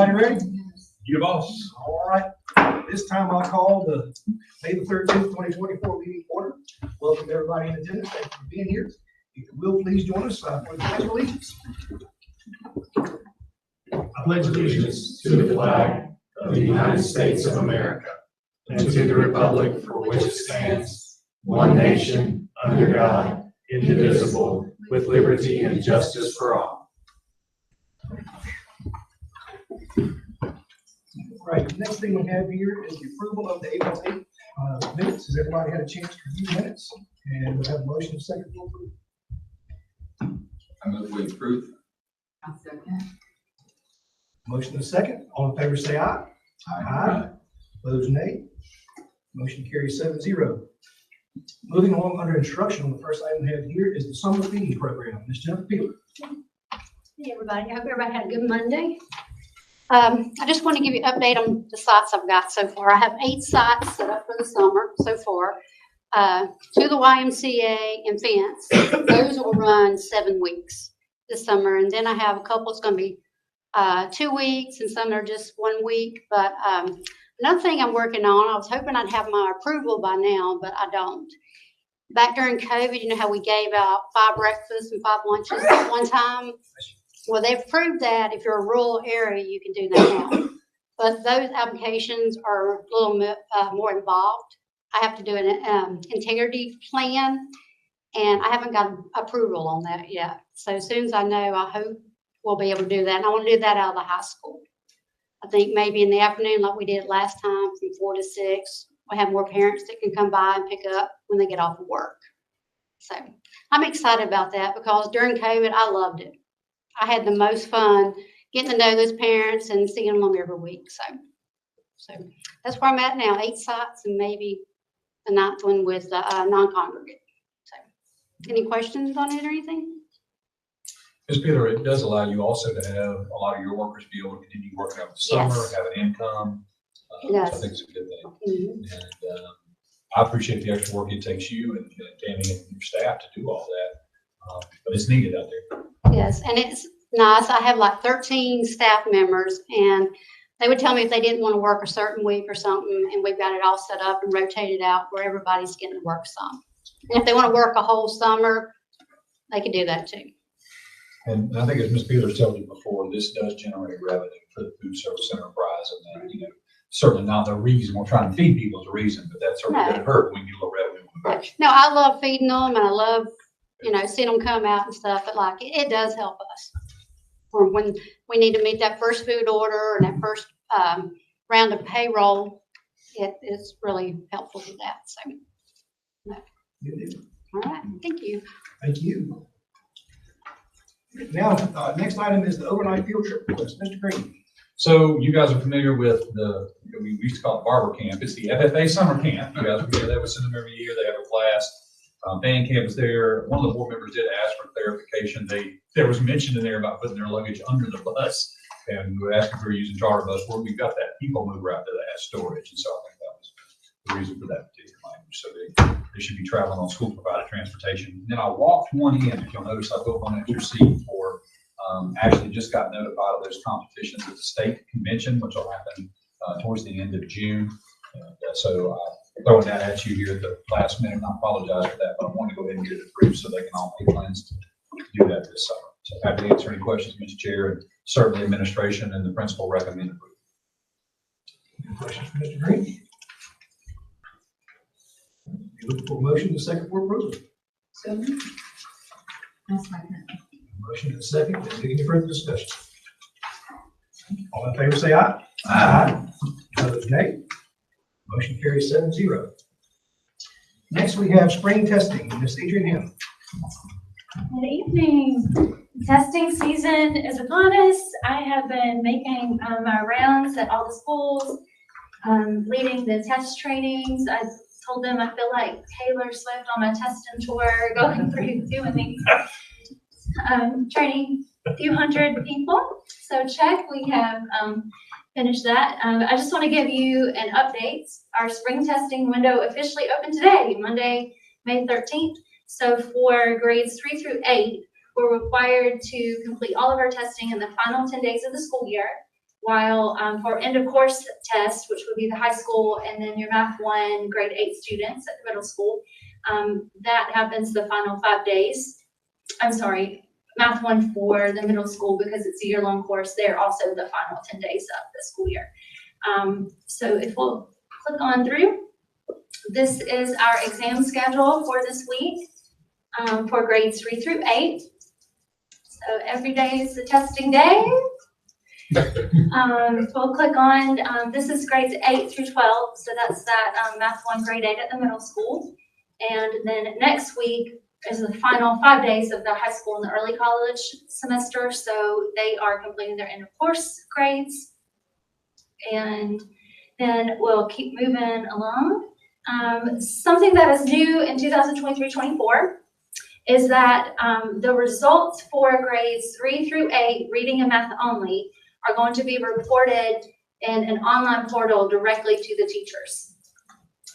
Everybody ready? You boss. All right. This time I'll call the May the 13th, 2024 meeting order. Welcome everybody in attendance. Thank you for being here. If you will, please join us for the Pledge of Allegiance. I pledge allegiance to the flag of the United States of America and to the republic for which it stands, one nation, under God, indivisible, with liberty and justice for all. All right, the next thing we have here is the approval of the April 8th minutes. Has everybody had a chance to review the minutes? And we'll have a motion second for approval. I move we approve. I'll second. Motion is second. All in favor say aye. Aye. Opposed, nay. Motion carries 7-0. Moving along under instruction, the first item we have here is the summer feeding program. Ms. Jennifer Peeler. Hey everybody, I hope everybody had a good Monday. I just want to give you an update on the sites I've got so far. I have 8 sites set up for the summer so far. 2 the YMCA and Fence. Those will run 7 weeks this summer. And then I have a couple, it's going to be 2 weeks and some are just 1 week. But another thing I'm working on, I was hoping I'd have my approval by now, but I don't. Back during COVID, you know how we gave out 5 breakfasts and 5 lunches at one time? Well, they've proved that if you're a rural area, you can do that now. But those applications are a little more involved. I have to do an integrity plan, and I haven't got approval on that yet. So as soon as I know, I hope we'll be able to do that. And I want to do that out of the high school. I think maybe in the afternoon, like we did last time, from 4 to 6, we'll have more parents that can come by and pick up when they get off of work. So I'm excited about that because during COVID, I loved it. I had the most fun getting to know those parents and seeing them every week. So that's where I'm at now, 8 sites and maybe the 9th one with the non-congregate. So any questions on it or anything? Ms. Peeler, it does allow you also to have a lot of your workers be able to continue working over the summer, Yes. have an income. It Which I does. think is a good thing. Mm-hmm. And I appreciate the extra work it takes you and Tammy and your staff to do all that. But it's needed out there. Yes, and it's nice. I have like 13 staff members, and they would tell me if they didn't want to work a certain week or something, and we've got it all set up and rotated out where everybody's getting to work some. And if they want to work a whole summer, they can do that too. And I think as Ms. Peeler's told you before, this does generate revenue for the food service enterprise. And that, certainly not the reason we're trying to feed people is the reason, but that's certainly going to hurt when you get a little revenue. No, I love feeding them, and I love, seeing them come out and stuff. But like, it does help us. Or when we need to meet that first food order and that first round of payroll, it is really helpful to that. So, all right, thank you. Thank you. Now, next item is the overnight field trip request. Mr. Green. So you guys are familiar with we used to call it barber camp. It's the FFA summer camp. You guys are there. We send them every year. They have a class. Band camp is there. One of the board members did ask for clarification. There was mention in there about putting their luggage under the bus, and we were asking if we were using charter bus. Where we've got that people mover out to that storage, and so I think that was the reason for that particular language. So they should be traveling on school provided transportation. Then I walked one in. If you'll notice, I built one extra seat for. Actually just got notified of those competitions at the state convention, which will happen towards the end of June. And, so throwing that at you here at the last minute, and I apologize for that, but I want to go ahead and get it approved so they can all make plans to do that this summer. So happy to answer any questions, Mr. Chair, and certainly administration and the principal recommend approval. Any questions for Mr. Green? You look for a motion to second for approval. So, I'll second. Motion and second. Is there any further discussion? All in favor say aye. Aye. Opposed, nay. Motion carries 7-0. Next, we have spring testing. Ms. Adrian Ham. Good evening. Testing season is upon us. I have been making my rounds at all the schools, leading the test trainings. I told them I feel like Taylor Swift on my testing tour, going through doing these, training a few hundred people. So check, we have finished that. I just want to give you an update. Our spring testing window officially opened today, Monday, May 13th. So for grades 3 through 8, we're required to complete all of our testing in the final 10 days of the school year. while for end of course test, which would be the high school, and then your Math 1 grade 8 students at the middle school, that happens the final 5 days. I'm sorry, Math 1 for the middle school, because it's a year-long course, they're also the final 10 days of the school year. So if we'll click on through, this is our exam schedule for this week for grades 3 through 8. So every day is the testing day. We'll click on, this is grades 8 through 12, so that's that Math 1 grade 8 at the middle school. And then next week is the final 5 days of the high school and the early college semester, so they are completing their end of course grades. And then we'll keep moving along. Something that is new in 2023-24 is that the results for grades 3 through 8, reading and math only, are going to be reported in an online portal directly to the teachers.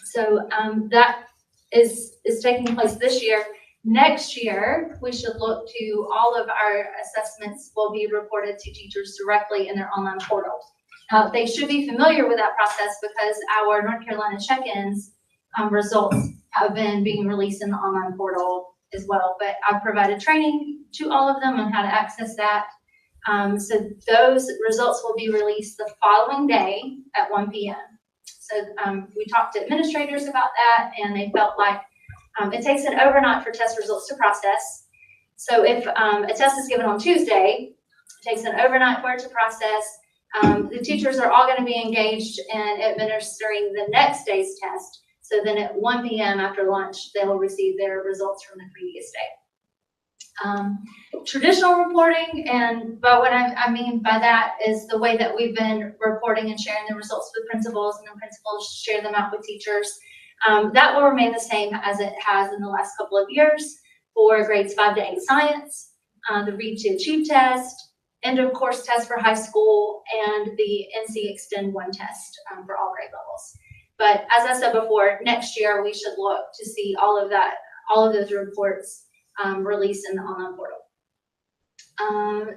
So that is taking place this year. Next year, we should look to all of our assessments will be reported to teachers directly in their online portal. They should be familiar with that process because our North Carolina check-ins results have been being released in the online portal as well. But I've provided training to all of them on how to access that. So those results will be released the following day at 1 p.m. So we talked to administrators about that, and they felt like it takes an overnight for test results to process. So if a test is given on Tuesday, it takes an overnight for it to process. The teachers are all going to be engaged in administering the next day's test. So then at 1 p.m. after lunch, they will receive their results from the previous day. Traditional reporting, but what I mean by that is the way that we've been reporting and sharing the results with principals, and the principals share them out with teachers. That will remain the same as it has in the last couple of years for grades 5 to 8 science, the Read to Achieve test, end of course test for high school, and the NC Extend 1 test for all grade levels. But as I said before, next year we should look to see all of those reports released in the online portal.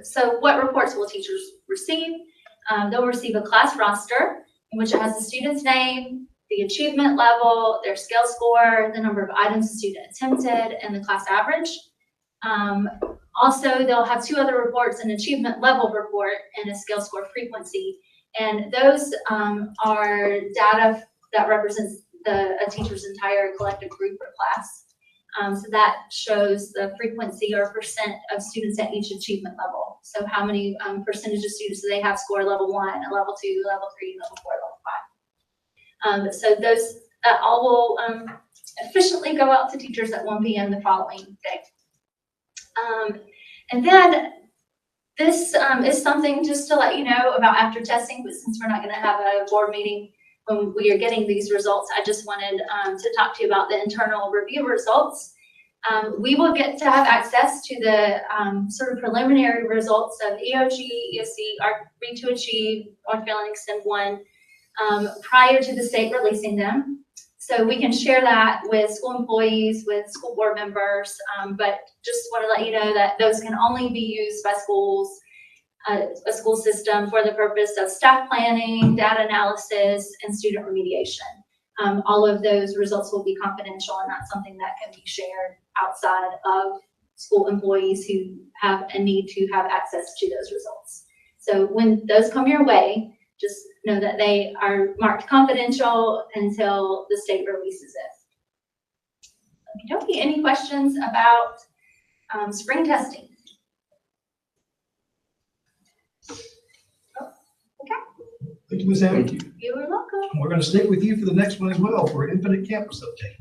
So what reports will teachers receive? They'll receive a class roster in which it has the student's name, the achievement level, their scale score, the number of items the student attempted, and the class average. Also, they'll have 2 other reports, an achievement level report and a scale score frequency. And those are data that represents a teacher's entire collective group or class. So that shows the frequency or percent of students at each achievement level. So how many percentage of students do they have score level 1, level 2, level 3, level 4, level 5. So those all will efficiently go out to teachers at 1 p.m. the following day. And then this is something just to let you know about after testing, but since we're not going to have a board meeting when we are getting these results, I just wanted to talk to you about the internal review results. We will get to have access to the sort of preliminary results of EOG, ESC, our Read to Achieve, North Carolina Extend 1, prior to the state releasing them. So we can share that with school employees, with school board members, but just want to let you know that those can only be used by schools, a school system, for the purpose of staff planning, data analysis, and student remediation. All of those results will be confidential and not something that can be shared outside of school employees who have a need to have access to those results. So when those come your way, just know that they are marked confidential until the state releases it. Okay, any questions about spring testing? Okay. Thank you, Ms. Hammond. Thank you. You are welcome. We're going to stick with you for the next one as well for Infinite Campus update.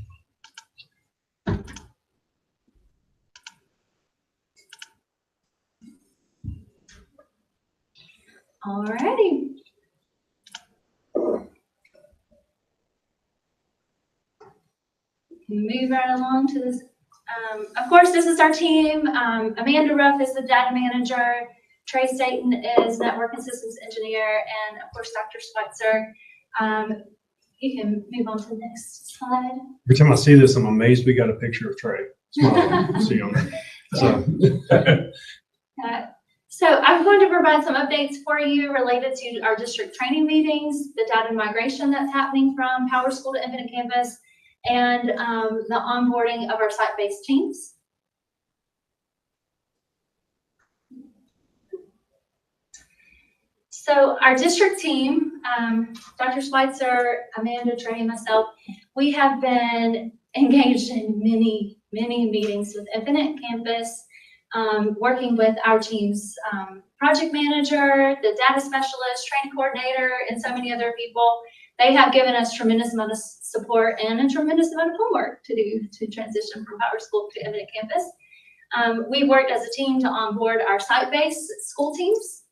Alrighty. Move right along to this. Of course, this is our team. Amanda Ruff is the data manager. Trey Staten is network and systems engineer, and of course, Dr. Schweitzer. You can move on to the next slide. Every time I see this, I'm amazed we got a picture of Trey. Smiling. See him. So. So I'm going to provide some updates for you related to our district training meetings, the data migration that's happening from Power School to Infinite Campus, and the onboarding of our site-based teams. So our district team, Dr. Schweitzer, Amanda, Trey, and myself, we have been engaged in many meetings with Infinite Campus, working with our team's project manager, the data specialist, training coordinator, and so many other people. They have given us tremendous amount of support and a tremendous amount of homework to do to transition from Power School to Infinite Campus. We worked as a team to onboard our site-based school teams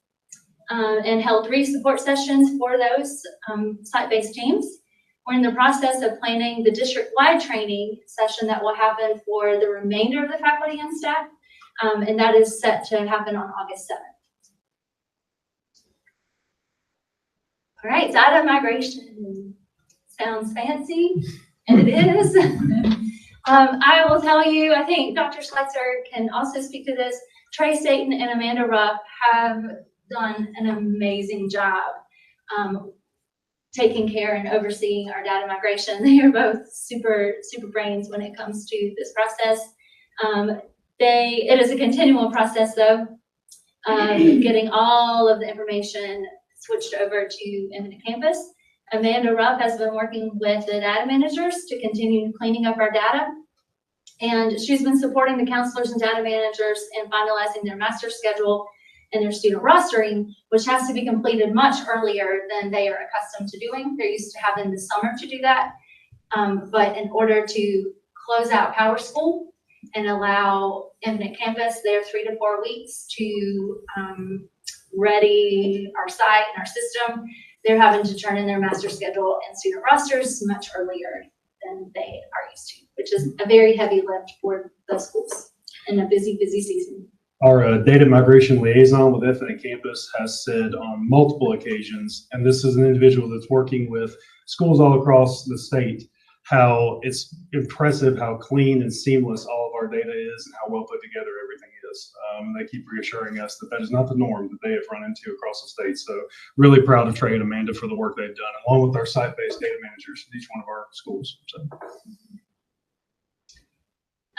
and held 3 support sessions for those site-based teams. We're in the process of planning the district-wide training session that will happen for the remainder of the faculty and staff, and that is set to happen on August 7th. All right, data migration sounds fancy, and it is. I will tell you, I think Dr. Schweitzer can also speak to this. Trey Staten and Amanda Ruff have done an amazing job taking care and overseeing our data migration. They are both super brains when it comes to this process. It is a continual process though, getting all of the information switched over to Infinite Campus. Amanda Ruff has been working with the data managers to continue cleaning up our data. And she's been supporting the counselors and data managers in finalizing their master schedule and their student rostering, which has to be completed much earlier than they are accustomed to doing. They're used to having the summer to do that. But in order to close out Power School and allow Infinite Campus their 3 to 4 weeks to ready our site and our system, they're having to turn in their master schedule and student rosters much earlier than they are used to, which is a very heavy lift for those schools in a busy season. Our data migration liaison with Infinite Campus has said on multiple occasions, and this is an individual that's working with schools all across the state, how it's impressive how clean and seamless all of our data is and how well put together everything is. They keep reassuring us that that is not the norm that they have run into across the state. So really proud of Trey and Amanda for the work they've done, along with our site-based data managers at each one of our schools. So.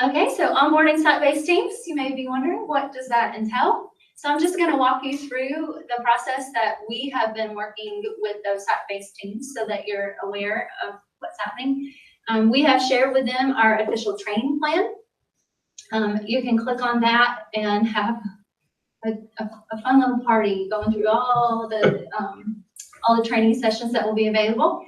Okay, so onboarding site-based teams, you may be wondering, what does that entail? So I'm just going to walk you through the process that we have been working with those site-based teams so that you're aware of what's happening. We have shared with them our official training plan. You can click on that and have a fun little party going through all the training sessions that will be available.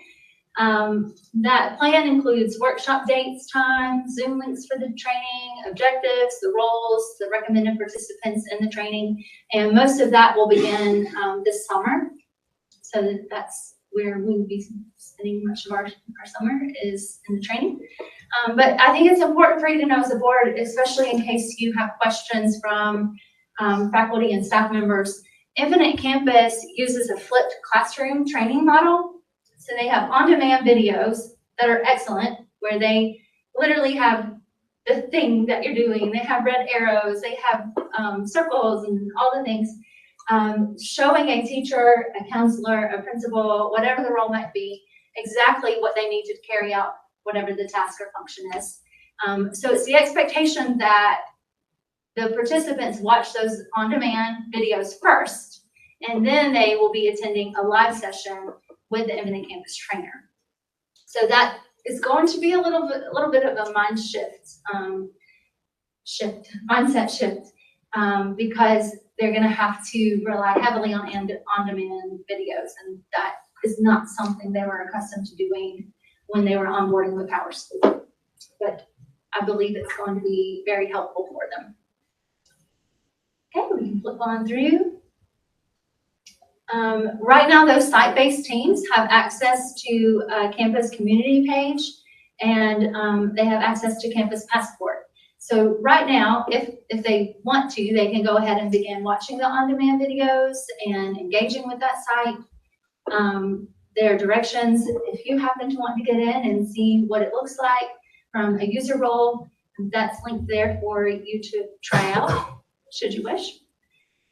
That plan includes workshop dates, time, Zoom links for the training, objectives, the roles, the recommended participants in the training, and most of that will begin this summer. So that's where we will be spending much of our summer is in the training. But I think it's important for you to know as a board, especially in case you have questions from faculty and staff members, Infinite Campus uses a flipped classroom training model. So they have on-demand videos that are excellent, where they literally have the thing that you're doing. They have red arrows, they have circles and all the things, showing a teacher, a counselor, a principal, whatever the role might be, exactly what they need to carry out whatever the task or function is. So it's the expectation that the participants watch those on-demand videos first, and then they will be attending a live session with the Infinite Campus trainer. So that is going to be a little bit of a mindset shift, because they're going to have to rely heavily on on-demand videos, and that is not something they were accustomed to doing when they were onboarding with Power School. But I believe it's going to be very helpful for them. Okay, we can flip on through. Right now, those site-based teams have access to a campus community page, and they have access to Campus Passport. So right now, if they want to, they can go ahead and begin watching the on-demand videos and engaging with that site. There are directions if you happen to want to get in and see what it looks like from a user role. That's linked there for you to try out, should you wish.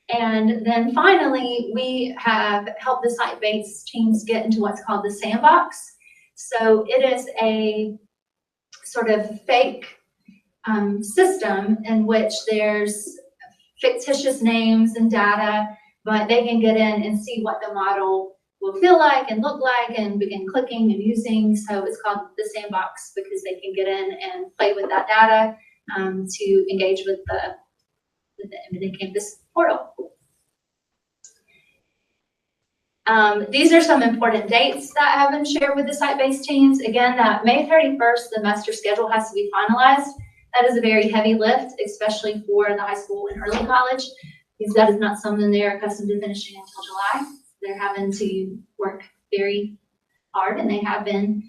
And then finally, we have helped the site-based teams get into what's called the sandbox. So it is a sort of fake system in which there's fictitious names and data, but they can get in and see what the model will feel like and look like and begin clicking and using. So it's called the sandbox because they can get in and play with that data to engage with the Infinite Campus portal. These are some important dates that have been shared with the site-based teams. Again, that May 31st, the master schedule has to be finalized. That is a very heavy lift, especially for the high school and early college, because that is not something they're accustomed to finishing until July. They're having to work very hard, and they have been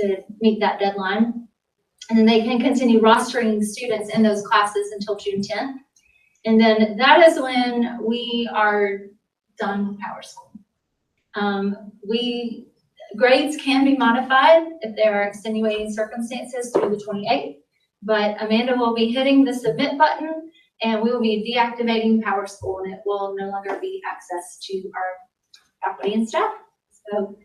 to meet that deadline. And then they can continue rostering students in those classes until June 10th. And then that is when we are done with Power School. Grades can be modified if there are extenuating circumstances through the 28th, but Amanda will be hitting the submit button and we will be deactivating Power School, and it will no longer be access to our faculty and staff. So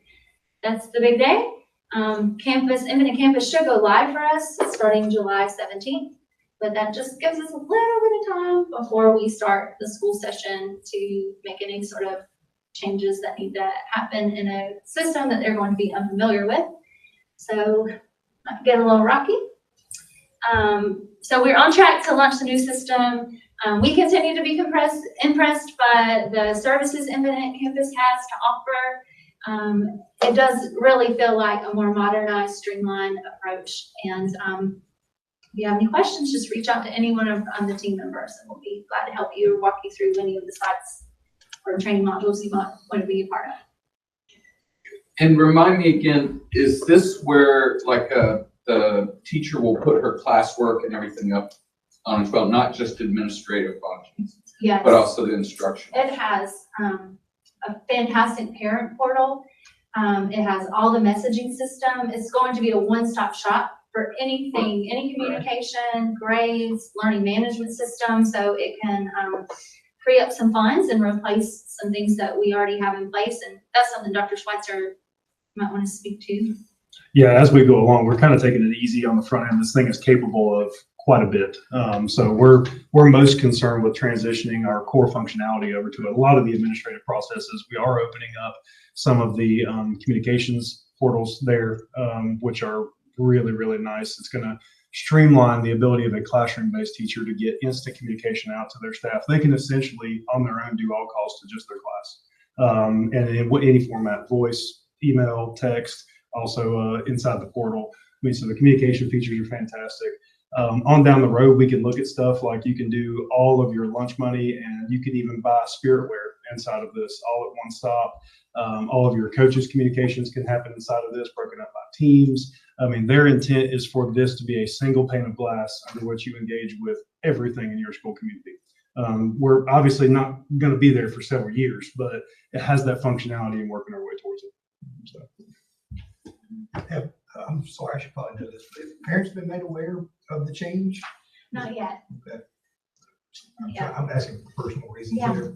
that's the big day. Infinite Campus should go live for us starting July 17th, but that just gives us a little bit of time before we start the school session to make any sort of changes that need to happen in a system that they're going to be unfamiliar with. So might get a little rocky. So we're on track to launch the new system. We continue to be impressed by the services Infinite Campus has to offer. It does really feel like a more modernized, streamlined approach. And if you have any questions, just reach out to any one of the team members, and we'll be glad to help you or walk you through any of the sites or training modules you might want to be a part of. And remind me again, is this where like the teacher will put her classwork and everything up on as well, not just administrative functions, Yes. but also the instruction? It has a fantastic parent portal. It has all the messaging system. It's going to be a one-stop shop for anything, any communication, grades, learning management system. So it can free up some funds and replace some things that we already have in place. And that's something Dr. Schweitzer might want to speak to. Yeah, as we go along, we're kind of taking it easy on the front end. This thing is capable of quite a bit. So we're most concerned with transitioning our core functionality over to it. A lot of the administrative processes, we are opening up some of the communications portals there, which are really, really nice. It's going to streamline the ability of a classroom-based teacher to get instant communication out to their staff. They can essentially, on their own, do all calls to just their class. And in any format, voice, email, text, also inside the portal. I mean, so the communication features are fantastic. On down the road, we can look at stuff like you can do all of your lunch money, and you can even buy spiritware inside of this all at one stop. All of your coaches' communications can happen inside of this, broken up by teams. I mean, their intent is for this to be a single pane of glass under which you engage with everything in your school community. We're obviously not going to be there for several years, but it has that functionality and working our way towards it. So. I'm sorry, I should probably know this, but have parents been made aware of the change? Not yet. Okay. Yeah. I'm asking for personal reasons Yeah. here.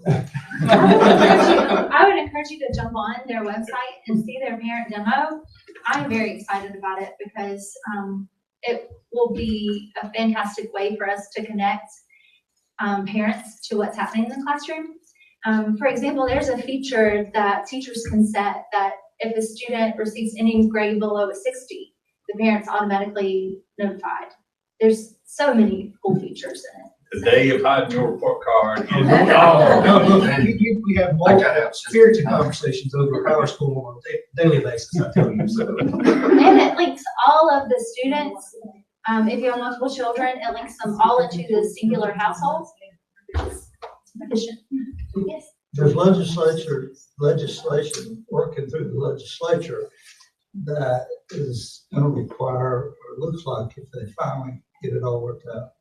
I would encourage you to jump on their website and see their parent demo. I'm very excited about it because it will be a fantastic way for us to connect parents to what's happening in the classroom. For example, there's a feature that teachers can set that if a student receives any grade below a 60, the parent's automatically notified. There's so many cool features in it. The day of hiding your report card. We have multiple spirited conversations over Power School on a daily basis, I tell you. So. And it links all of the students. If you have multiple children, it links them all into the singular household. Efficient. Yes. There's legislation working through the legislature that is going to require, or looks like if they finally get it all worked out,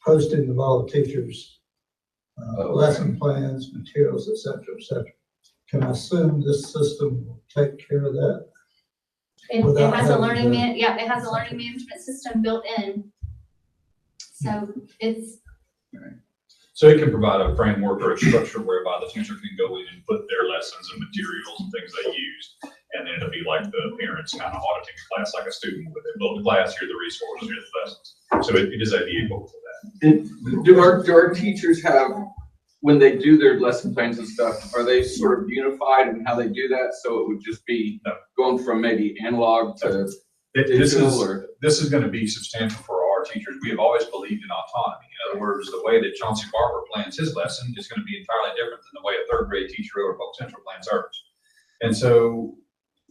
posting of all the teachers' lesson plans, materials, et cetera, et cetera. Can I assume this system will take care of that? It has a learning it has a learning management system built in. So it's So it can provide a framework or a structure whereby the teacher can go in and put their lessons and materials and things they use. And then it'll be like the parents kind of auditing the class like a student would. They build the class, here are the resources, here are the lessons. So it is a vehicle for that. And do our teachers have, when they do their lesson plans and stuff, are they sort of unified in how they do that? So it would just be going from maybe analog to digital, or? This is going to be substantial for our teachers. We have always believed in autonomy. In other words, the way that Chauncey Barber plans his lesson is going to be entirely different than the way a third grade teacher over Polk Central plans hers. And so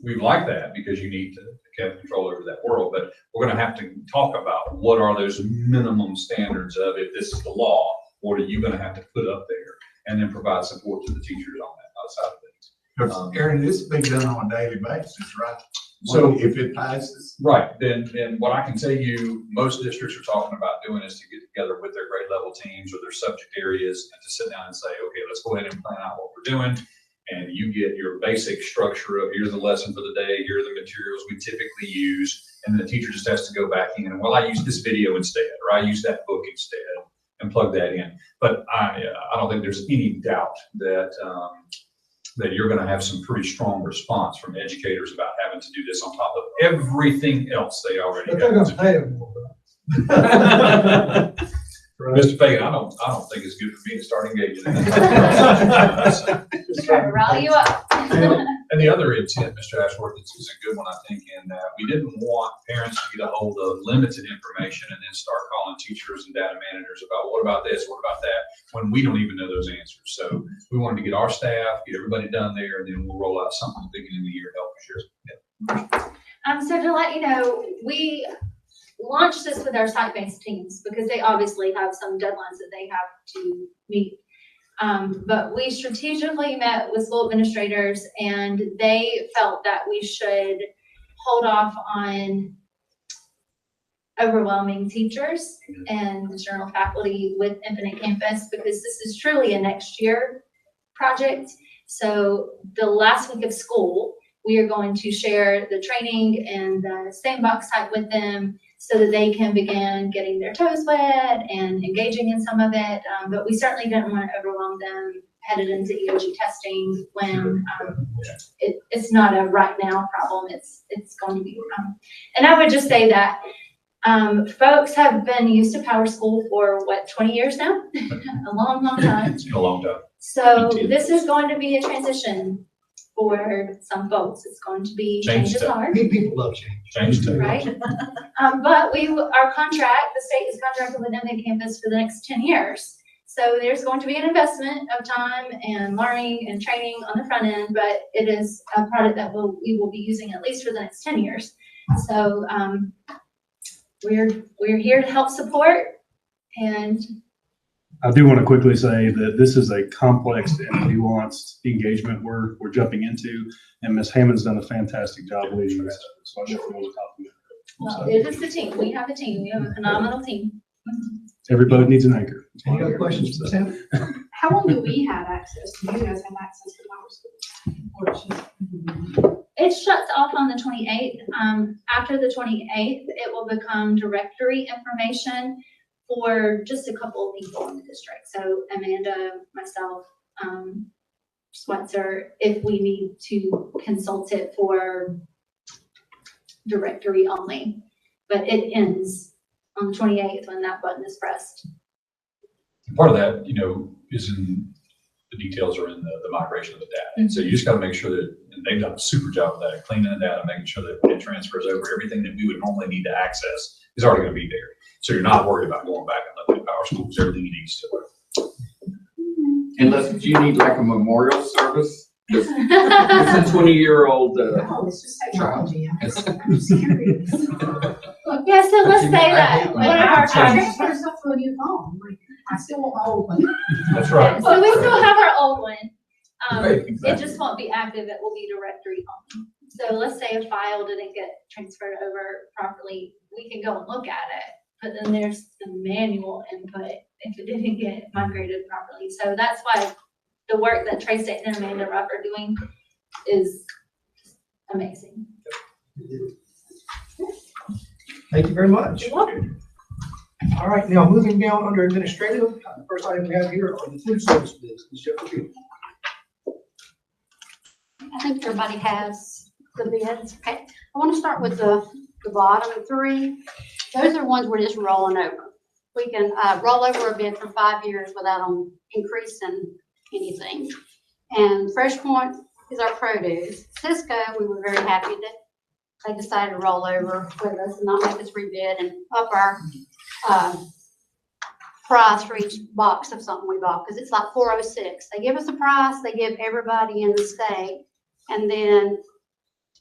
we like that because you need to have control over that world, but we're going to have to talk about what are those minimum standards of, if this is the law, what are you going to have to put up there, and then provide support to the teachers on that side of things. Aaron, this is being done on a daily basis, right? So if it passes. Right, then what I can tell you, most districts are talking about doing is to get together with their grade level teams or their subject areas and to sit down and say, okay, let's go ahead and plan out what we're doing. And you get your basic structure of, here's the lesson for the day, here are the materials we typically use. And then the teacher just has to go back in and, well, I use this video instead, or I use that book instead, and plug that in. But I don't think there's any doubt that that you're going to have some pretty strong response from educators about having to do this on top of everything else they already But they're have. gonna pay them more. Mr. Fagan, I don't think it's good for me to start engaging in that. Trying to rally you up. And the other intent, Mr. Ashworth, is a good one, I think, in that we didn't want parents to get a hold of limited information and then start calling teachers and data managers about what about this, what about that, when we don't even know those answers. So we wanted to get our staff, get everybody done there, and then we'll roll out something at the beginning of the year to help us share. So to let you know, we launched this with our site-based teams because they obviously have some deadlines that they have to meet. But we strategically met with school administrators and they felt that we should hold off on overwhelming teachers and general faculty with Infinite Campus because this is truly a next year project. So the last week of school, we are going to share the training and the sandbox site with them so that they can begin getting their toes wet and engaging in some of it. But we certainly didn't want to overwhelm them headed into EOG testing when it's not a right now problem. It's going to be. And I would just say that folks have been used to Power School for what, 20 years now? A long, long time. It's been a long time. So this is going to be a transition for some folks. It's going to be change is hard. People love change. Change too. Right? But our contract, the state is contracted with Infinite Campus for the next 10 years. So there's going to be an investment of time and learning and training on the front end, but it is a product that we will be using at least for the next 10 years. So we're here to help support. And I do want to quickly say that this is a complex and nuanced engagement we're jumping into, and Ms. Hammond's done a fantastic job leading this. So I definitely want to compliment her. well, it is the team. We have a team. We have a phenomenal team. Every boat needs an anchor. Any other questions for Sam? How long do we have access? Do you guys have access to Power School? Or it's just- It shuts off on the 28th. After the 28th, it will become directory information for just a couple of people in the district. So Amanda, myself, Switzer, if we need to consult it for directory only. But it ends on the 28th when that button is pressed. Part of that, is in the details are in the migration of the data. And so you just got to make sure that, and they've done a super job of that, cleaning the data, making sure that when it transfers over, everything that we would normally need to access is already going to be there. So you're not worried about going back and looking at Power Schools, everything you need to. Unless you need like a memorial service. It's a 20-year-old. No, it's just technology. I'm just curious. Yeah, so let's say that one of our I projects. transferred stuff to a new phone. Like, I still want my old one. That's right. So we still have our old one. Right, It exactly. just won't be active. It will be directory only. So let's say a file didn't get transferred over properly, we can go and look at it. But then there's the manual input if it didn't get migrated properly. So that's why the work that Trey Staten and Amanda Rupp are doing is amazing. Thank you very much. You're welcome. All right, now moving down under administrative, the first item we have here are the food service bids. Ms. Jefferson. I think everybody has the bids. Okay, I want to start with the bottom three. Those are ones we're just rolling over. We can roll over a bid for 5 years without them increasing anything. And Fresh Point is our produce. Cisco, we were very happy that they decided to roll over with us and not make us rebid and up our price for each box of something we bought, because it's like $4.06. They give us a price, they give everybody in the state, and then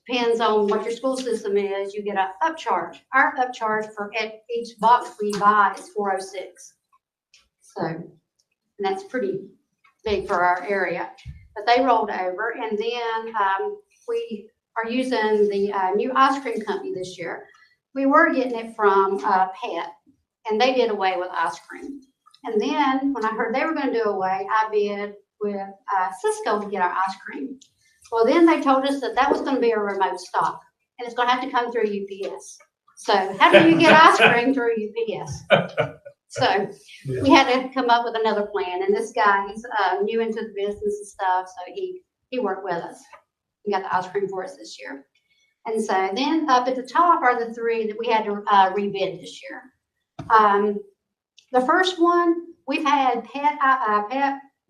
depends on what your school system is, you get an upcharge. Our upcharge for each box we buy is $4.06. So, and that's pretty big for our area. But they rolled over, and then we are using the new ice cream company this year. We were getting it from Pet, and they did away with ice cream. And then when I heard they were going to do away, I bid with Cisco to get our ice cream. Well, then they told us that that was going to be a remote stop, and it's going to have to come through UPS. So how do you get ice cream through UPS? So we had to come up with another plan, and this guy, he's new into the business and stuff, so he worked with us. He got the ice cream for us this year. And so then up at the top are the three that we had to rebid this year. The first one, we've had Pet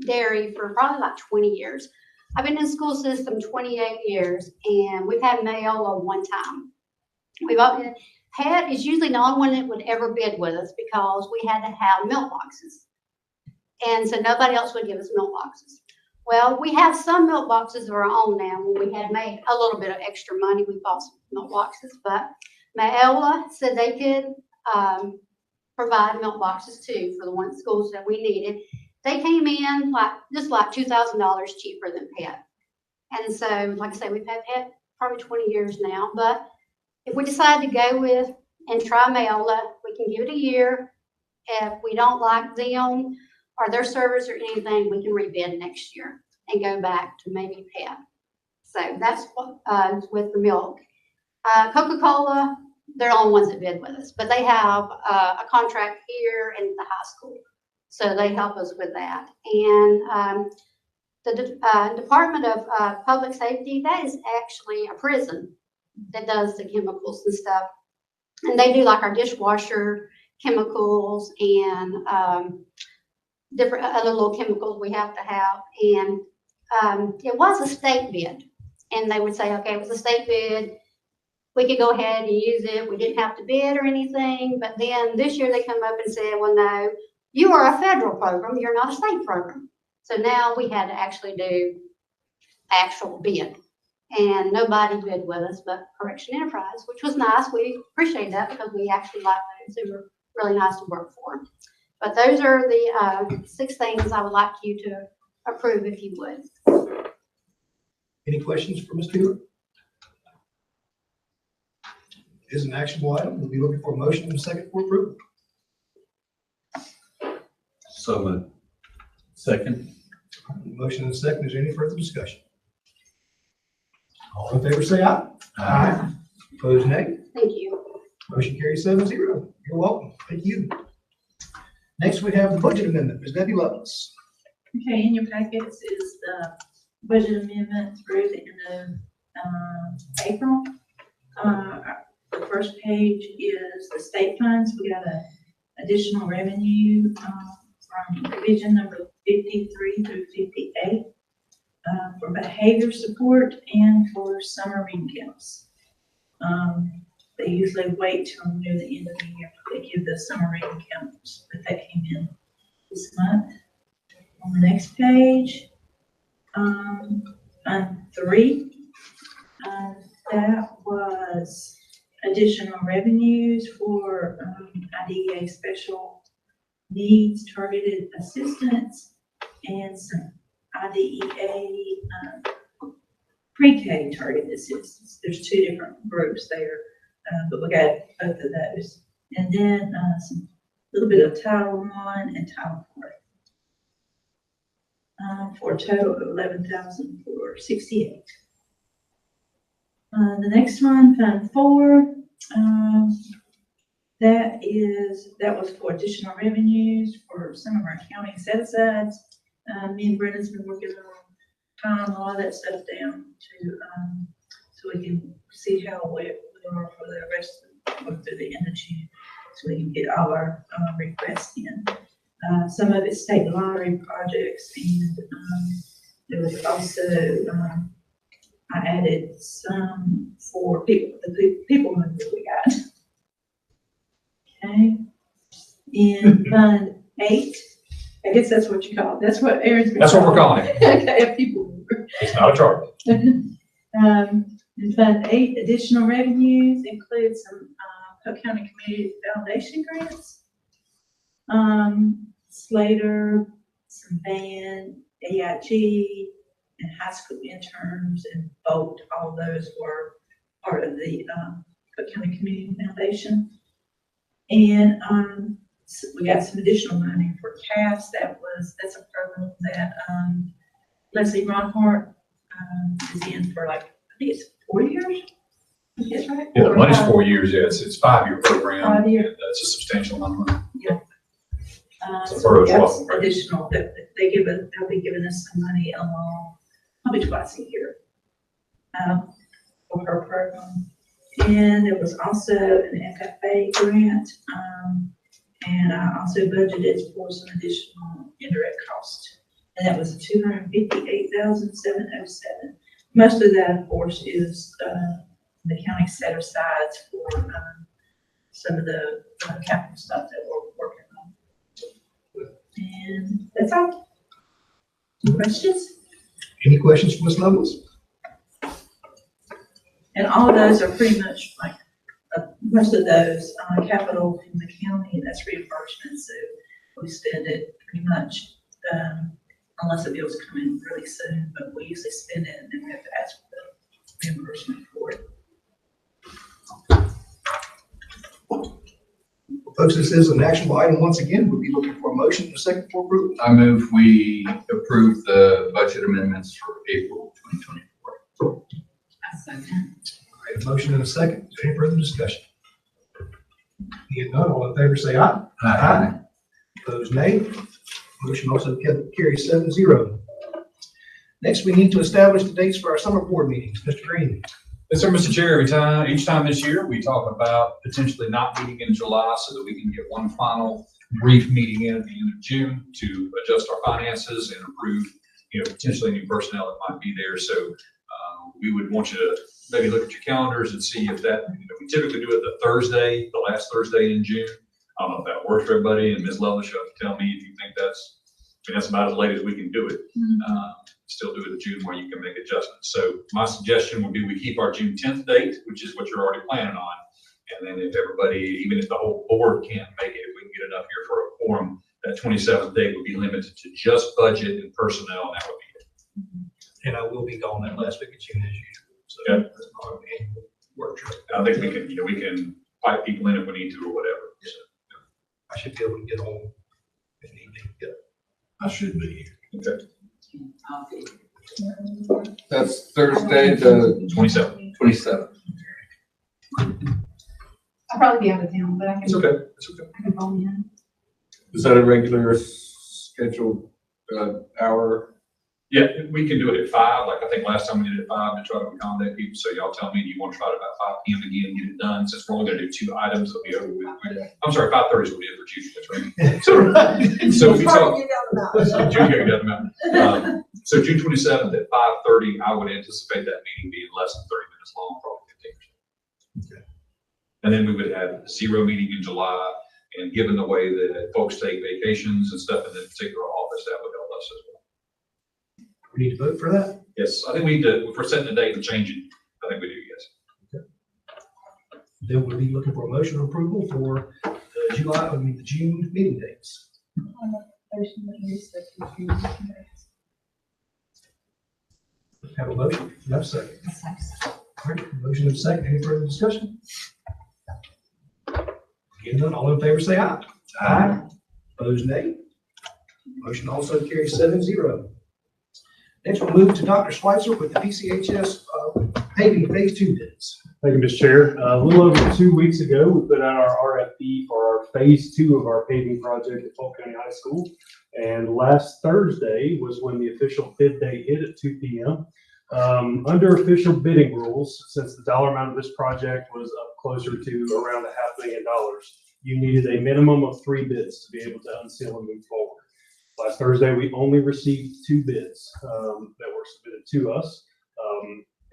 Dairy for probably like 20 years. I've been in the school system 28 years, and we've had Mayola one time. Pet is usually the only one that would ever bid with us because we had to have milk boxes. And so nobody else would give us milk boxes. Well, we have some milk boxes of our own now. When we had made a little bit of extra money, we bought some milk boxes. But Mayola said they could provide milk boxes too for the one schools that we needed. They came in like $2,000 cheaper than Pet. And so, like I say, we've had Pet probably 20 years now. But if we decide to go with and try Mayola, we can give it a year. If we don't like them or their service or anything, we can rebid next year and go back to maybe Pet. So that's what with the milk. Coca-Cola, they're the only ones that bid with us, but they have a contract here in the high school. So they help us with that. And the Department of Public Safety, that is actually a prison that does the chemicals and stuff. And they do like our dishwasher chemicals and different other little chemicals we have to have. And it was a state bid. And they would say, okay, it was a state bid. We could go ahead and use it. We didn't have to bid or anything. But then this year they come up and said, well, no, you are a federal program. You're not a state program. So now we had to actually do actual bid. And nobody bid with us but Correction Enterprise, which was nice. We appreciate that because we actually like those. They were really nice to work for. But those are the 6 things I would like you to approve if you would. Any questions for Ms. Taylor? It is an actionable item. We'll be looking for a motion and a second for approval. So moved. Second. Motion and a second. Is there any further discussion? All in favor, say aye. Aye. Opposed, nay. Thank you. Motion carries 7-0. You're welcome. Thank you. Next, we have the budget amendment. Ms. Debbie Lovelace. Okay, in your packets is the budget amendment through the end of April. The first page is the state funds. We got an additional revenue from division number 53 through 58 for behavior support and for summer reading camps. They usually wait till near the end of the year. They give the summer reading camps, but that came in this month. On the next page, on 3, that was additional revenues for IDEA special needs targeted assistance and some IDEA pre-K targeted assistance. There's 2 different groups there, but we got both of those. And then a little bit of Title I and Title IV. For a total of $11,468. The next one, Fund 4, That was for additional revenues for some of our county set-asides. Me and Brenda's been working on tying all that stuff down to, so we can see how we are for the rest of, through the end of June, so we can get all our requests in. Some of it's state lottery projects, and there was also, I added some for people, the people that we got. Okay. In Fund 8, I guess that's what you call it. That's what Aaron's been. That's what we're calling it. Okay, people. It's not a charge. In Fund 8, additional revenues include some Polk County Community Foundation grants. Slater, some band, AIG, and high school interns and Polk, all those were part of the Polk County Community Foundation. And so we got some additional money for CAFS. That's a program that Leslie Ronhart is in for like, I think it's 4 years. That's right. Yeah, the money's 4 years. Yeah, it's a 5-year program. 5 years. And that's a substantial amount of money. Yeah. So So borough's that's welcome, right? additional, that they'll be giving us some money along, probably twice a year, for her program. And there was also an FFA grant, and I also budgeted for some additional indirect costs. And that was $258,707. Most of that, of course, is, the county set asides for, some of the capital stuff that we're working on. And that's all. Any questions? Any questions for Ms. Lovelace? And all of those are pretty much like, most of those, capital in the county, that's reimbursement, so we spend it pretty much, unless the bills come in really soon, but we usually spend it and then we have to ask for the reimbursement for it. Folks, this is an actionable item. Once again, we'll be looking for a motion and a second for approval. I move we approve the budget amendments for April 2024. All right, a motion and a second. Is there any further discussion? Being none, all in favor say aye. Aye. Opposed, nay. Motion also carries 7-0. Next, we need to establish the dates for our summer board meetings. Mr. Green. Yes, sir, Mr. Chair. Each time this year, we talk about potentially not meeting in July so that we can get one final brief meeting in at the end of June to adjust our finances and approve, potentially new personnel that might be there. So we would want you to maybe look at your calendars and see if that, we typically do it the Thursday, the last Thursday in June. I don't know if that works for everybody, and Ms. Lovelace, you'll have to tell me if you think that's about as late as we can do it. Still do it in June where you can make adjustments. So my suggestion would be we keep our June 10th date, which is what you're already planning on. And then if everybody, even if the whole board can't make it, if we can get enough here for a quorum, that 27th date would be limited to just budget and personnel, and that would be it. And I will be gone that last week of June as usual. So Okay. that's not an annual work trip. I think we can pipe people in if we need to or whatever. So, I should be able to get home if need be. Yep. I should be here. okay. That's Thursday, the 27th. 27th. I'll probably be out of town, but I It's can, okay. It's okay. I can phone in. Is that a regular scheduled hour? Yeah, we can do it at 5. Like I think last time we did it at 5 to try to accommodate people. So y'all tell me, do you want to try it about 5 p.m. again and get it done? Since we're only going to do 2 items, it'll be over with. I'm sorry, 5:30 is what we did for Tuesday. That's right. So if you talk. June, yeah, doesn't matter. So June 27th at 5:30, I would anticipate that meeting being less than 30 minutes long, probably 15 minutes. And then we would have 0 meeting in July. And given the way that folks take vacations and stuff in the particular office, that would help us as well. We need to vote for that. Yes, I think we need to, if we're setting the date and changing, I think we do, yes. Then we'll be looking for a motion of approval for the June meeting dates. Have a motion, have a second. All right, motion and a second. Any further discussion? Again, none, all in favor say aye. Aye. Opposed, nay. Motion also carries 7-0. Next, we'll move to Dr. Schweitzer with the PCHS paving phase 2 bids. Thank you, Mr. Chair. A little over 2 weeks ago, we put out our RFP for our phase 2 of our paving project at Polk County High School. And last Thursday was when the official bid day hit at 2 p.m. Under official bidding rules, since the dollar amount of this project was up closer to around $500,000, you needed a minimum of 3 bids to be able to unseal and move forward. Last Thursday, we only received 2 bids that were submitted to us.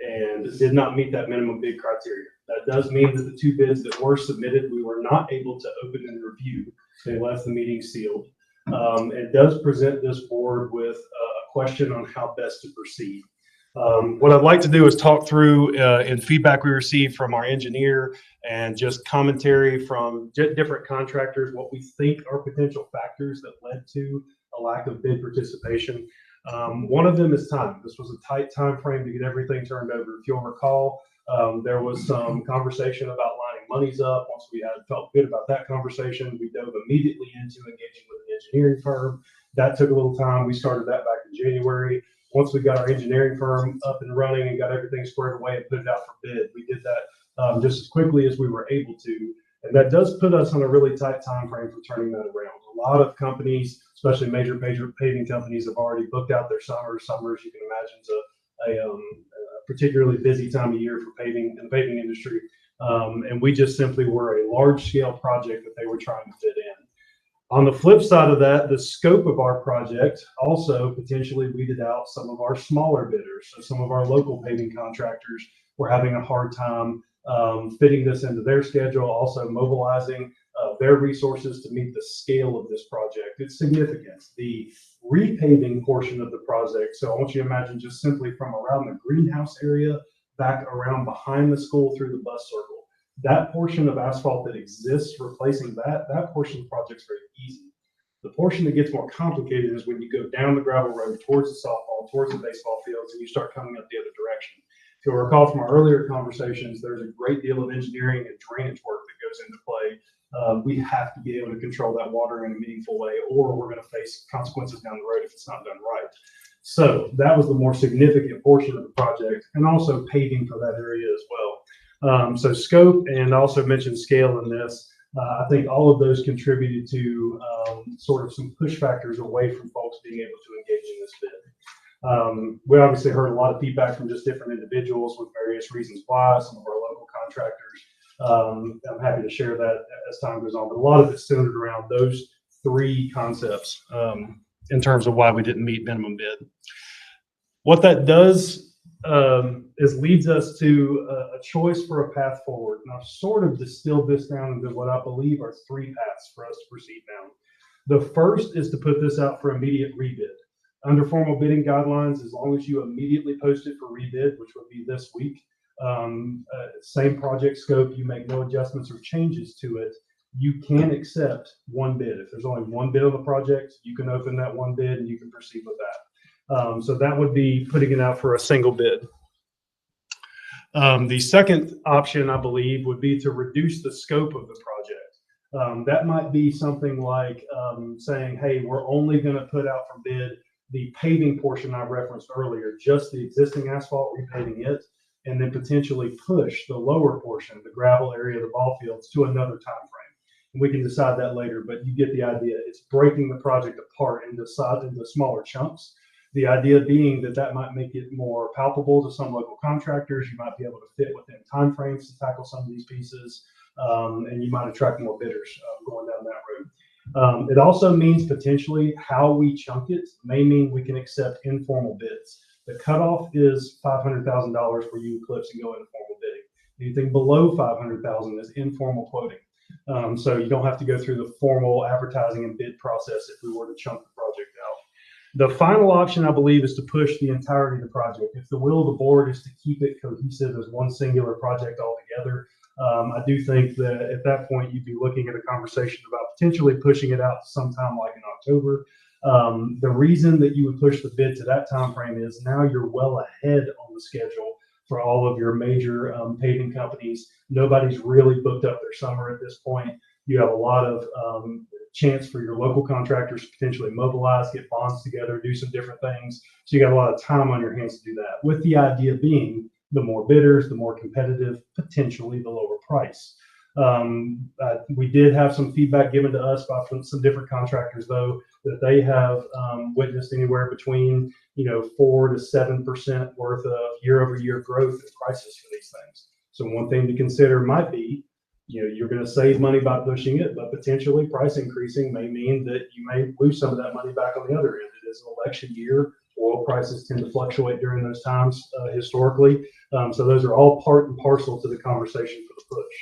And did not meet that minimum bid criteria. That does mean that the 2 bids that were submitted, we were not able to open and review. They left the meeting sealed. It does present this board with a question on how best to proceed. What I'd like to do is talk through in feedback we received from our engineer and just commentary from different contractors, what we think are potential factors that led to a lack of bid participation. One of them is time. This was a tight time frame to get everything turned over. If you'll recall, there was some conversation about lining monies up. Once we had felt good about that conversation, we dove immediately into engaging with an engineering firm. That took a little time. We started that back in January. Once we got our engineering firm up and running and got everything squared away and put it out for bid, we did that just as quickly as we were able to. And that does put us on a really tight time frame for turning that around. A lot of companies, especially major paving companies, have already booked out their summers. Summers, you can imagine, is a particularly busy time of year for paving in the paving industry. And we just simply were a large scale project that they were trying to fit in. On the flip side of that, the scope of our project also potentially weeded out some of our smaller bidders. So some of our local paving contractors were having a hard time fitting this into their schedule, also mobilizing their resources to meet the scale of this project. It's significant. The repaving portion of the project, so I want you to imagine just simply from around the greenhouse area back around behind the school through the bus circle. That portion of asphalt that exists, replacing that portion of the project is very easy. The portion that gets more complicated is when you go down the gravel road towards the softball, towards the baseball fields, and you start coming up the other direction. If you'll recall from our earlier conversations, there's a great deal of engineering and drainage work that goes into play. We have to be able to control that water in a meaningful way, or we're going to face consequences down the road if it's not done right. So that was the more significant portion of the project, and also paving for that area as well. So scope and also mentioned scale in this. I think all of those contributed to sort of some push factors away from folks being able to engage in this bid. We obviously heard a lot of feedback from just different individuals with various reasons why, some of our local contractors. I'm happy to share that as time goes on, but a lot of it centered around those 3 concepts in terms of why we didn't meet minimum bid. What that does is leads us to a choice for a path forward. And I've sort of distilled this down into what I believe are 3 paths for us to proceed down. The first is to put this out for immediate rebid. Under formal bidding guidelines, as long as you immediately post it for rebid, which would be this week, same project scope, you make no adjustments or changes to it, you can accept 1 bid. If there's only 1 bid on the project, you can open that 1 bid and you can proceed with that. So that would be putting it out for a single bid. The second option, I believe, would be to reduce the scope of the project. That might be something like saying, hey, we're only going to put out for bid the paving portion I referenced earlier, just the existing asphalt, repaving it, and then potentially push the lower portion, the gravel area of the ball fields, to another time frame. And we can decide that later, but you get the idea. It's breaking the project apart into smaller chunks. The idea being that that might make it more palpable to some local contractors. You might be able to fit within timeframes to tackle some of these pieces, and you might attract more bidders going down that road. It also means potentially how we chunk it may mean we can accept informal bids. The cutoff is $500,000 for you Eclipse and go into formal bidding. Anything below $500,000 is informal quoting. So you don't have to go through the formal advertising and bid process if we were to chunk the project out. The final option, I believe, is to push the entirety of the project. If the will of the board is to keep it cohesive as one singular project altogether, I do think that at that point, you'd be looking at a conversation about potentially pushing it out sometime like in October. The reason that you would push the bid to that time frame is now you're well ahead on the schedule for all of your major paving companies. Nobody's really booked up their summer at this point. You have a lot of chance for your local contractors to potentially mobilize, get bonds together, do some different things. So you got a lot of time on your hands to do that, with the idea being the more bidders, the more competitive, potentially the lower price. We did have some feedback given to us by some different contractors, though, that they have witnessed anywhere between 4 to 7% worth of year-over-year growth in prices for these things. So one thing to consider might be, you're going to save money by pushing it, but potentially price increasing may mean that you may lose some of that money back on the other end. It is an election year. Oil prices tend to fluctuate during those times historically. So those are all part and parcel to the conversation for the push.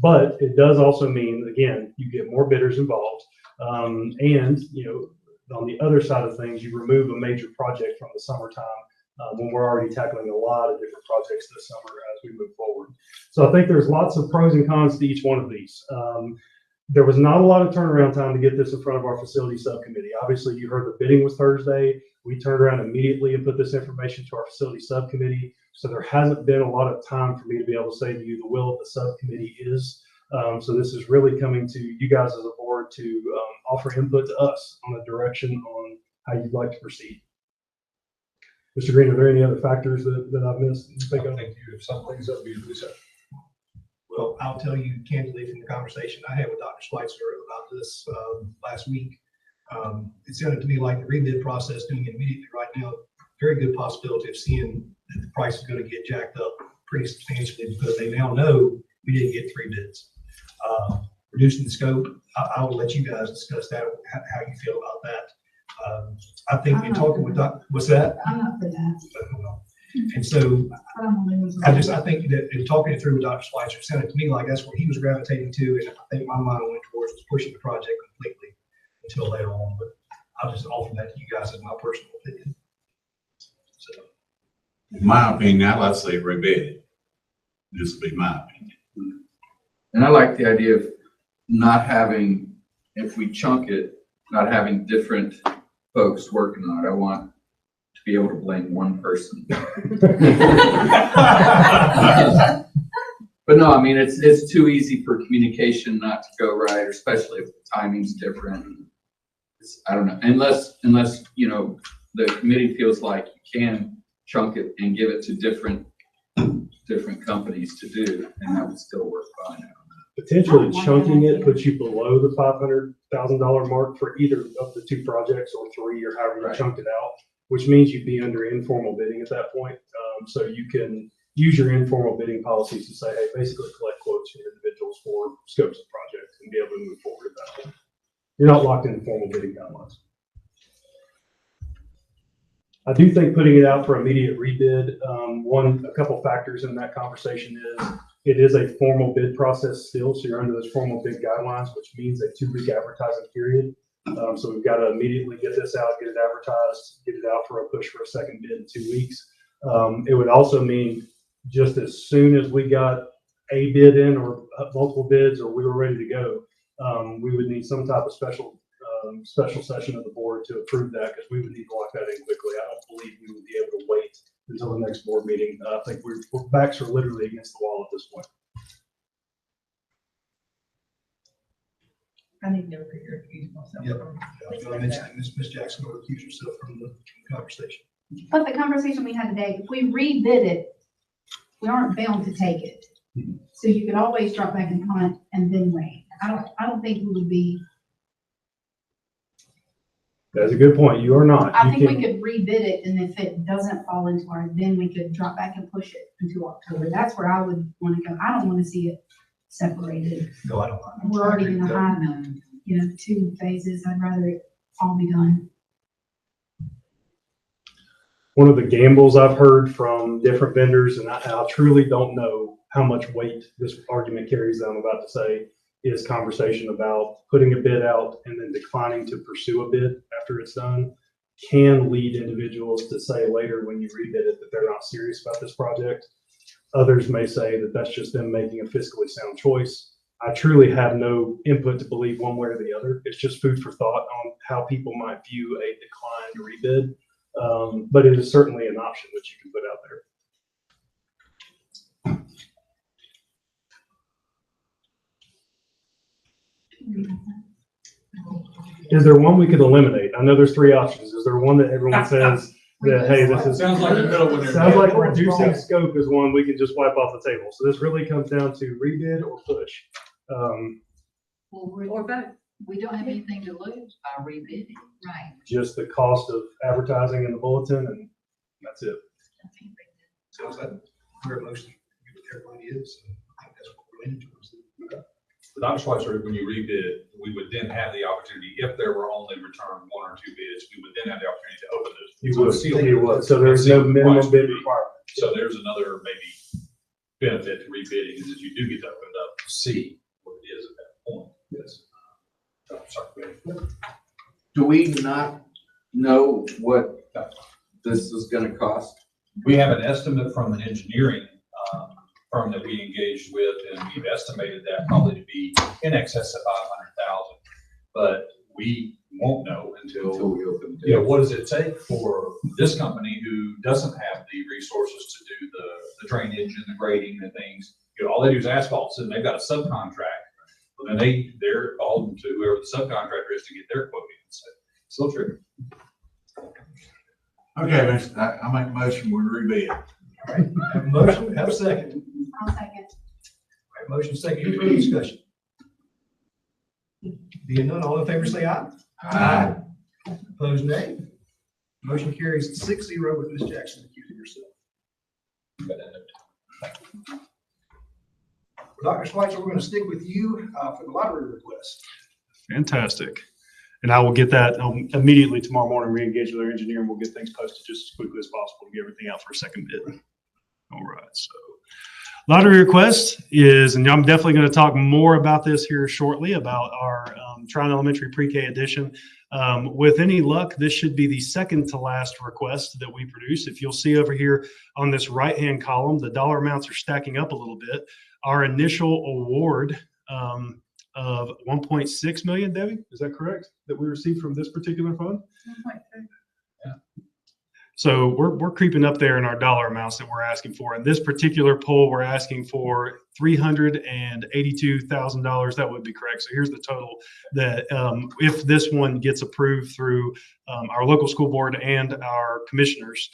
But it does also mean, again, you get more bidders involved. And on the other side of things, you remove a major project from the summertime when we're already tackling a lot of different projects this summer as we move forward. So I think there's lots of pros and cons to each one of these. There was not a lot of turnaround time to get this in front of our facility subcommittee. Obviously, you heard the bidding was Thursday. We turned around immediately and put this information to our facility subcommittee. So there hasn't been a lot of time for me to be able to say to you the will of the subcommittee is. So this is really coming to you guys as a board to offer input to us on a direction on how you'd like to proceed. Mr. Green, are there any other factors that I've missed? I think you have some things that we said. Well, I'll tell you candidly from the conversation I had with Dr. Schweitzer about this last week. It sounded to me like the rebid process doing it immediately right now, very good possibility of seeing that the price is going to get jacked up pretty substantially because they now know we didn't get 3 bids. Reducing the scope, I will let you guys discuss that, how you feel about that. I think in talking with Dr. What's that? I'm not for that. And so I I think that in talking it through with Dr. Schweitzer, it sounded to me like that's where he was gravitating to, and I think my mind went towards was pushing the project completely until later on. But I'll just offer that to you guys as my personal opinion. So, In my opinion, I'd like to say rebid it. This would be my opinion. And I like the idea of not having, if we chunk it, not having different folks working on it. I want to be able to blame one person. But no, I mean, it's too easy for communication not to go right, especially if the timing's different. I don't know, unless, the committee feels like you can chunk it and give it to different companies to do, and that would still work fine. Potentially chunking it puts you below the $500,000 mark for either of the 2 projects or 3 or however you Right. chunked it out, which means you'd be under informal bidding at that point. So you can use your informal bidding policies to say, hey, basically collect quotes from individuals for scopes of projects and be able to move forward at that point. You're not locked into formal bidding guidelines. I do think putting it out for immediate rebid, a couple factors in that conversation is it is a formal bid process still, so you're under those formal bid guidelines, which means a 2-week advertising period. So we've got to immediately get this out, get it advertised, get it out for a push for a second bid in 2 weeks. It would also mean just as soon as we got a bid in or multiple bids or we were ready to go, we would need some type of special session of the board to approve that because we would need to lock that in quickly. I don't believe we would be able to wait until the next board meeting. I think our backs are literally against the wall at this point. I need to recuse myself. Yep. I mentioned that Ms. Jackson will recuse herself from the conversation. But the conversation we had today, if we rebid it, we aren't bound to take it. So you could always drop back and punt and then wait. I don't think we would be, That's a good point. You are not. I You think we can- could rebid it, and if it doesn't fall into our, then we could drop back and push it into October. That's where I would want to go. I don't want to see it separated. No, I don't. We're already gonna have, 2 phases. I'd rather it all be done. One of the gambles I've heard from different vendors, and I truly don't know how much weight this argument carries that I'm about to say, is conversation about putting a bid out and then declining to pursue a bid after it's done can lead individuals to say later when you rebid it that they're not serious about this project. Others may say that that's just them making a fiscally sound choice. I truly have no input to believe one way or the other. It's just food for thought on how people might view a declined rebid. But it is certainly an option that you can put out there. Is there one we could eliminate? I know there's 3 options. Is there one that everyone says that, hey, this is. Sounds like the middle one there. Sounds like reducing scope is one we can just wipe off the table. So this really comes down to rebid or push. Or both. We don't have anything to lose by rebidding. Right. Just the cost of advertising in the bulletin, and that's it. Sounds like we're motion, what everybody is. I think that's what we're leaning towards. But Dr. Schweitzer, when you rebid, we would then have the opportunity, if there were only returned one or two bids, we would then have the opportunity to open those. You would. So there's no minimum bid requirement. So there's another maybe benefit to rebidding is that you do get to open it up to see what it is at that point. Yes. Sorry, go ahead. Do we not know what this is gonna cost? We have an estimate from an engineering firm that we engaged with, and we've estimated that probably to be in excess of 500,000. But we won't know until we open it. you know, what does it take for this company who doesn't have the resources to do the drainage and the grading and things? You know, all they do is asphalt, and they've got a subcontract, and they're beholden to whoever the subcontractor is to get their quote in. So still true. Okay, I make a motion, we rebid. All right, have a motion, have a second. I'll second. All right, motion second, any further discussion? Being none, all in favor say aye. Aye. Opposed, nay. Motion carries 6-0 with Ms. Jackson accusing herself. Dr. Schweitzer, we're going to stick with you for the lottery request. Fantastic. And I will get that immediately tomorrow morning, re-engage with our engineer, and we'll get things posted just as quickly as possible to get everything out for a second bid. All right, so lottery request is, and I'm definitely going to talk more about this here shortly about our Tryon Elementary Pre-K edition. With any luck, this should be the second to last request that we produce. If you'll see over here on this right-hand column, the dollar amounts are stacking up a little bit. Our initial award of 1.6 million, Debbie, is that correct? That we received from this particular fund? 1.3. Yeah. So we're creeping up there in our dollar amounts that we're asking for. In this particular poll, we're asking for $382,000. That would be correct. So here's the total that if this one gets approved through our local school board and our commissioners,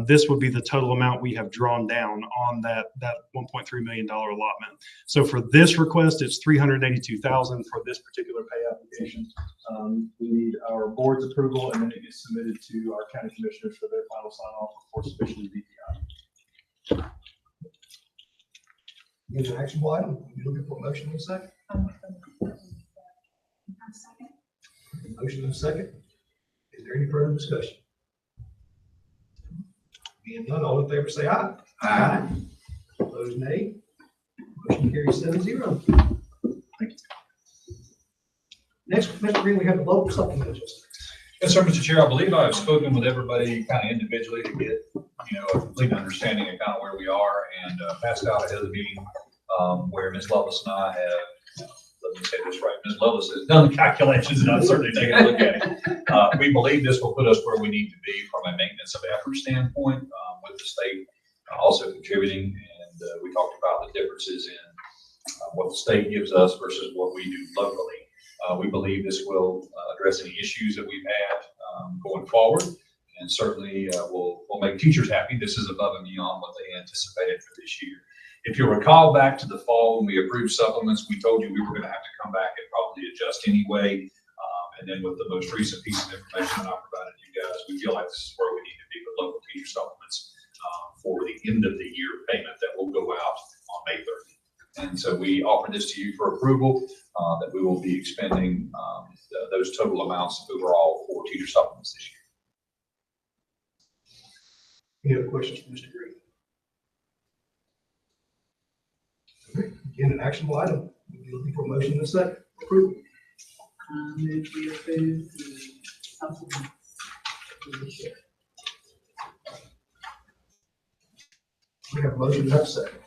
this would be the total amount we have drawn down on that $1.3 million allotment. So for this request, it's $382,000 for this particular pay application. We need our board's approval, and then it gets submitted to our county commissioners for their final sign off before it's officially DPI. Is an actionable item? You looking for a motion in a second? Motion in a second. Is there any further discussion? Being none, all in favor say aye. Aye. Opposed, nay. Motion carries 7-0. Thank you. Next, Mr. Green, we have the local supplemental. Yes, sir, Mr. Chair. I believe I have spoken with everybody kind of individually to get, you know, a complete understanding of kind of where we are, and passed out ahead of the meeting where Ms. Lovelace and I have, let me say this right, Ms. Lovelace has done the calculations, and I've certainly taken a look at it. We believe this will put us where we need to be from a maintenance of effort standpoint, with the state also contributing, and we talked about the differences in what the state gives us versus what we do locally. We believe this will address any issues that we've had going forward, and certainly will make teachers happy. This is above and beyond what they anticipated for this year. If you recall back to the fall when we approved supplements, we told you we were going to have to come back and probably adjust anyway. And then with the most recent piece of information I provided you guys, we feel like this is where we need to be with local teacher supplements for the end of the year payment that will go out on May 30th. And so we offer this to you for approval, that we will be expending those total amounts overall for teacher supplements this year. Any other questions for Mr. Green? Okay, again, an actionable item. We'll be looking for a motion in a second. Approval. Move we approve the supplements. We have a motion in a second.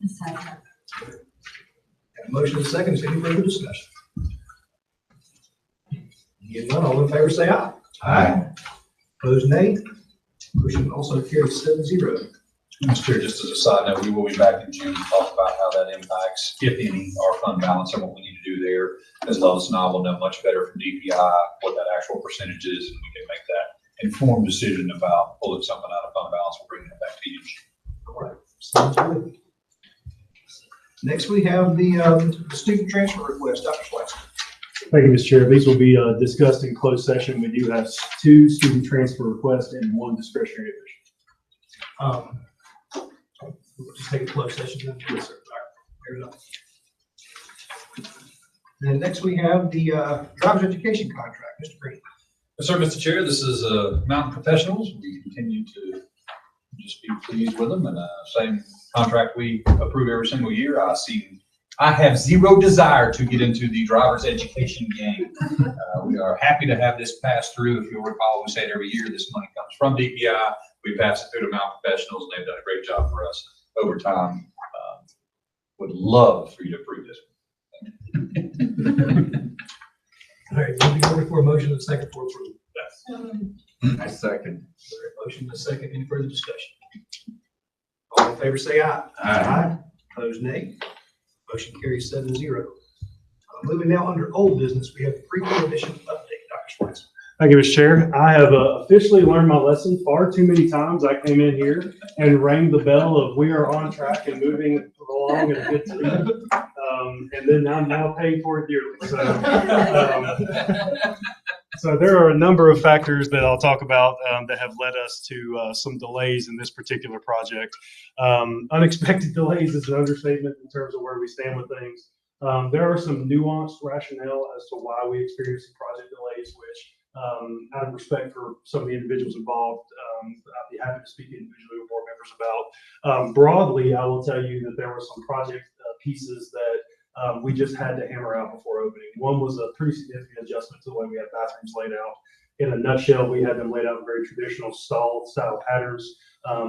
Second. Have a motion in a second. Is there any further discussion? Being none, all in favor say aye. Aye. Opposed, nay. Motion also carries 7-0. Mr. Chair, just as a side note, we will be back in June to talk about how that impacts, if any, our fund balance and what we need to do there. As Lois and I will know much better from DPI what that actual percentage is, and we can make that informed decision about pulling something out of fund balance and bringing it back to you. All right, sounds good. Next, we have the student transfer request. Dr. Schweitzer. Thank you, Mr. Chair. These will be discussed in closed session. We do have 2 student transfer requests and 1 discretionary admission. We'll just take a closed session. Then. Yes, sir. All right, fair enough. And next we have the driver's education contract. Mr. Green. Yes, sir, Mr. Chair, this is Mountain Professionals. We continue to just be pleased with them, and same contract we approve every single year. I have zero desire to get into the driver's education game. We are happy to have this pass through. If you'll recall, we say it every year, this money comes from DPI. We pass it through to Mountain Professionals, and they've done a great job for us over time. Would love for you to approve this one. All right, moving over for a motion and a second for approval. I second. All right, motion and a second. Any further discussion? All in favor, say aye. Aye. Opposed, nay. Motion carries 7-0. Moving now under old business, we have the pre-K admission update. Dr. Schweitzer. Thank you, Mr. Chair. I have officially learned my lesson far too many times. I came in here and rang the bell of we are on track and moving along at a good speed. And then I'm now paying for it dearly. So there are a number of factors that I'll talk about that have led us to some delays in this particular project. Unexpected delays is an understatement in terms of where we stand with things. There are some nuanced rationale as to why we experienced some project delays, which out of respect for some of the individuals involved, I'd be happy to speak individually with board members about. Broadly, I will tell you that there were some project pieces that we just had to hammer out before opening. One was a pretty significant adjustment to the way we had bathrooms laid out. In a nutshell, we had them laid out in very traditional stall style patterns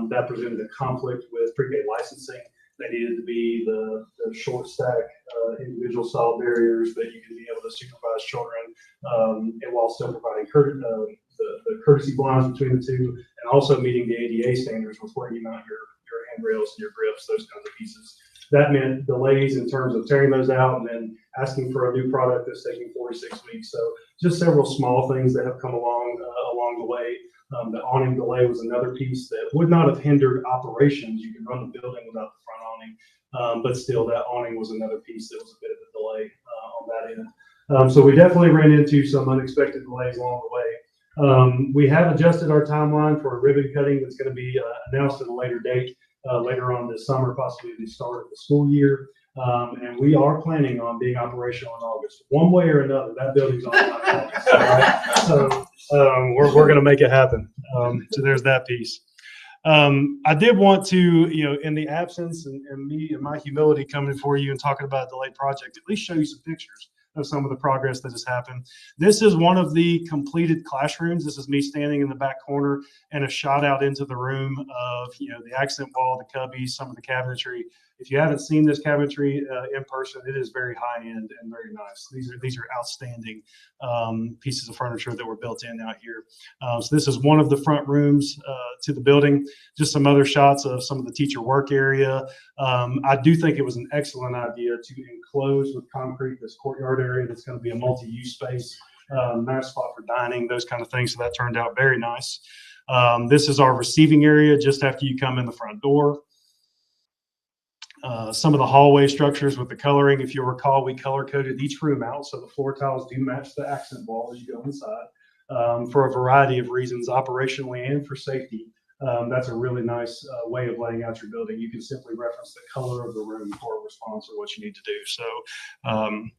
that presented a conflict with pre-K licensing. They needed to be the short stack individual stall barriers that you can be able to supervise children and while still providing the courtesy blinds between the two, and also meeting the ADA standards with where you mount your handrails and your grips, those kinds of pieces. That meant delays in terms of tearing those out and then asking for a new product that's taking 4 to 6 weeks. So just several small things that have come along the way. The awning delay was another piece that would not have hindered operations. You can run the building without the front awning, but still that awning was another piece that was a bit of a delay on that end. So we definitely ran into some unexpected delays along the way. We have adjusted our timeline for a ribbon cutting that's going to be announced at a later date, later on this summer, possibly the start of the school year. And we are planning on being operational in August. One way or another, that building's on August. Right? So we're going to make it happen. So there's that piece. I did want to, in the absence and me and my humility coming for you and talking about a delayed project, at least show you some pictures of some of the progress that has happened. This is one of the completed classrooms. This is me standing in the back corner and a shot out into the room of, the accent wall, the cubbies, some of the cabinetry. If you haven't seen this cabinetry in person, it is very high end and very nice. These are outstanding pieces of furniture that were built in out here. So this is one of the front rooms to the building. Just some other shots of some of the teacher work area. I do think it was an excellent idea to enclose with concrete this courtyard area that's going to be a multi-use space, nice spot for dining, those kind of things. So that turned out very nice. This is our receiving area just after you come in the front door. Some of the hallway structures with the coloring, if you'll recall, we color coded each room out. So the floor tiles do match the accent wall as you go inside for a variety of reasons, operationally and for safety. That's a really nice way of laying out your building. You can simply reference the color of the room for a response or what you need to do. So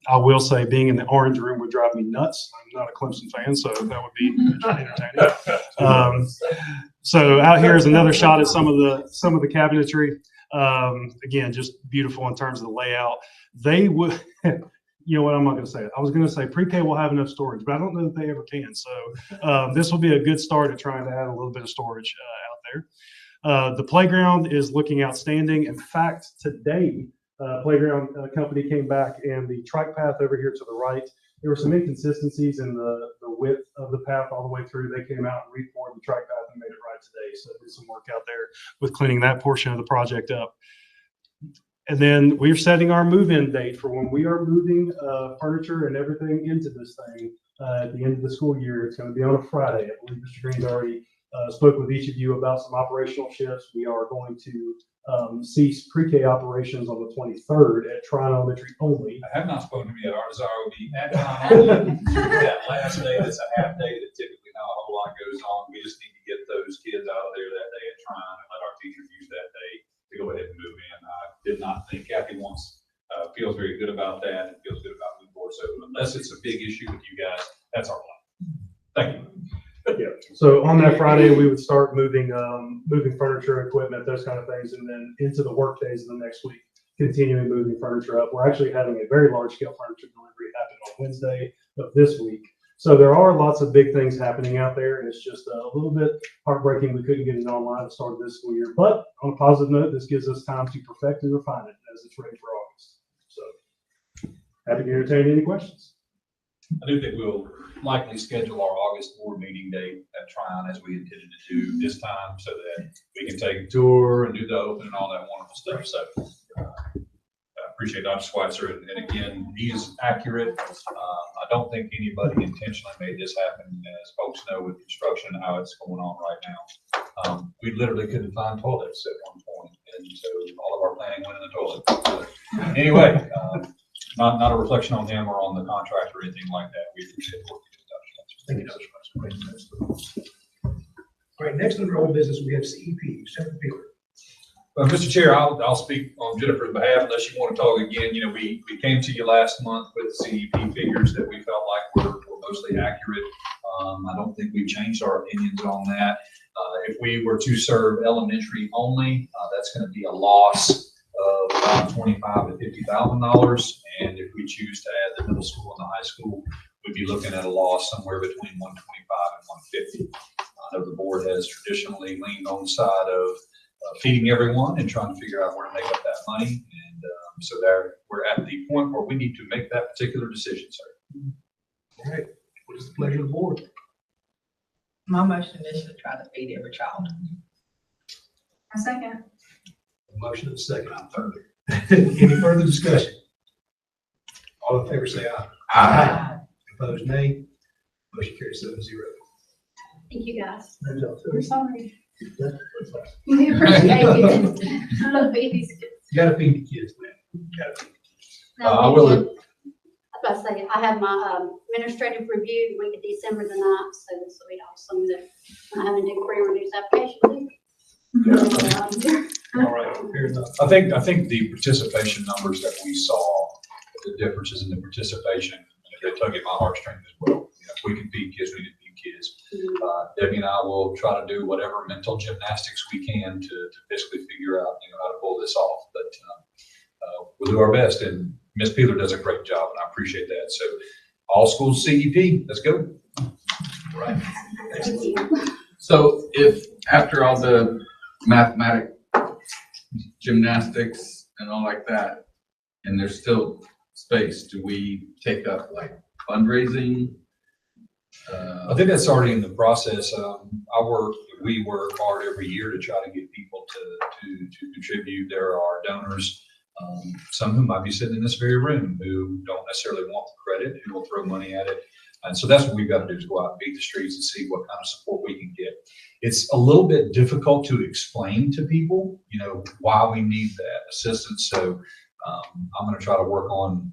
I will say being in the orange room would drive me nuts. I'm not a Clemson fan, so that would be entertaining. So out here is another shot at some of the cabinetry. Again, just beautiful in terms of the layout. They would, you know what, I'm not going to say it. I was going to say pre-K will have enough storage, but I don't know that they ever can. So this will be a good start at trying to add a little bit of storage out there. The playground is looking outstanding. In fact, today, playground company came back and the trike path over here to the right, there were some inconsistencies in the width of the path all the way through. They came out and reformed the trike path and made it right today. So did some work out there with cleaning that portion of the project up. And then we're setting our move-in date for when we are moving furniture and everything into this thing at the end of the school year. It's going to be on a Friday. I believe Mr. Green's already spoke with each of you about some operational shifts. We are going to cease pre-K operations on the 23rd at Tryon Elementary only. I have not spoken to me yet. Our desire would be at time. That last day, that's a half day that typically not a whole lot goes on. We just need to get those kids out of there that day at Tryon and let our teachers use that day to go ahead and move in. I did not think Kathy feels very good about that and feels good about moving forward. So unless it's a big issue with you guys, that's our plan. Thank you. Yeah. So on that Friday, we would start moving furniture, equipment, those kind of things, and then into the work days of the next week, continuing moving furniture up. We're actually having a very large scale furniture delivery happen on Wednesday of this week. So there are lots of big things happening out there, and it's just a little bit heartbreaking we couldn't get it online at the start of this school year. But on a positive note, this gives us time to perfect and refine it as it's ready for August. So happy to entertain any questions. I do think we'll likely schedule our August board meeting date at Tryon as we intended to do this time so that we can take a tour and do the open and all that wonderful stuff. So I appreciate Dr. Schweitzer. And again, he is accurate. I don't think anybody intentionally made this happen. As folks know with construction and how it's going on right now, we literally couldn't find toilets at one point. And so all of our planning went in the toilet. But anyway, not a reflection on him or on the contract or anything like that. We appreciate what Thank you, Dr. Schweitzer. All right, next under old business, we have CEP, Senator Peeler. Mr. Chair, I'll speak on Jennifer's behalf unless you want to talk again. You know, we came to you last month with CEP figures that we felt like were mostly accurate. I don't think we've changed our opinions on that. If we were to serve elementary only, that's going to be a loss of about $25,000 to $50,000. And if we choose to add the middle school and the high school, we'd be looking at a loss somewhere between 125 and 150. I know the board has traditionally leaned on the side of feeding everyone and trying to figure out where to make up that money. And so there, we're at the point where we need to make that particular decision, sir. All right, what is the pleasure of the board? My motion is to try to feed every child. A second. A motion and a second. I'm third. Any further discussion? All in favor say aye. Aye. Opposed, nay. Motion carries 7-0. Thank you, guys. We're sorry. You We appreciate it. I love babies. gotta feed the kids, man. You gotta feed the kids. I will. I was about to say, I have my administrative review the week of December the 9th, so this will be awesome that I haven't did pre-reduced application. All right, fair enough. I think the participation numbers that we saw, the differences in the participation, they tug at my heartstrings as well. You know, if we can feed kids, we can feed kids. Debbie and I will try to do whatever mental gymnastics we can to basically figure out, how to pull this off. But we'll do our best, and Ms. Peeler does a great job, and I appreciate that. So all schools CEP, let's go. Right. So if after all the mathematic gymnastics and all like that, and there's still space, do we take up like fundraising? I think that's already in the process. We work hard every year to try to get people to contribute. There are donors, some who might be sitting in this very room who don't necessarily want the credit, who will throw money at it. And so that's what we've got to do, is go out and beat the streets and see what kind of support we can get. It's a little bit difficult to explain to people, why we need that assistance. So I'm going to try to work on,